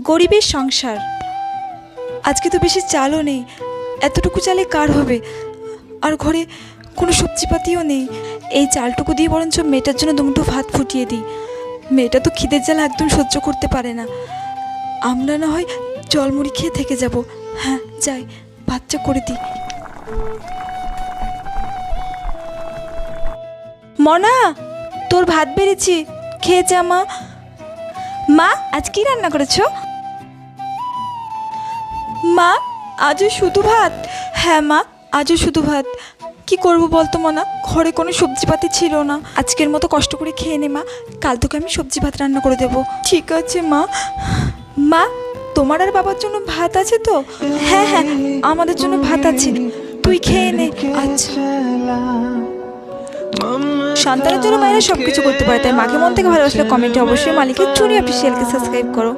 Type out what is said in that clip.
গরিবের সংসার। আজকে তো বেশি চালও নেই, এতটুকু চালে কার হবে? আর ঘরে কোনো সবজিপাতিও নেই। এই চালটুকু দিয়ে বরঞ্চ মেয়েটার জন্য দুমুঠো ভাত ফুটিয়ে দিই। মেয়েটা তো খিদের জ্বালা একদম সহ্য করতে পারে না। আমরা না হয় জলমুড়ি খেয়ে থেকে যাব। হ্যাঁ যাই, ভাতটা করে দিই। মনা, তোর ভাত বেড়েছি, খেয়ে যা। মা, মা আজ কি রান্না করেছো? মা আজও শুধু ভাত? হ্যাঁ মা, আজও শুধু ভাত। কি করব বলতো মনা, ঘরে কোনো সবজিপাতি ছিল না। আজকের মতো কষ্ট করে খেয়ে নে মা, কাল তোকে আমি সবজি ভাত রান্না করে দেবো। ঠিক আছে মা। মা, তোমার আর বাবার জন্য ভাত আছে তো? হ্যাঁ হ্যাঁ, আমাদের জন্য ভাত আছে, তুই খেয়ে নে। আচ্ছা। সন্তানের জন্য মায়েরা সবকিছু করতে পারে, তাই মাকে মন থেকে ভালোবাসলে কমেন্টে অবশ্যই মালিকের চুরি অফিসিয়ালকে সাবস্ক্রাইব করো।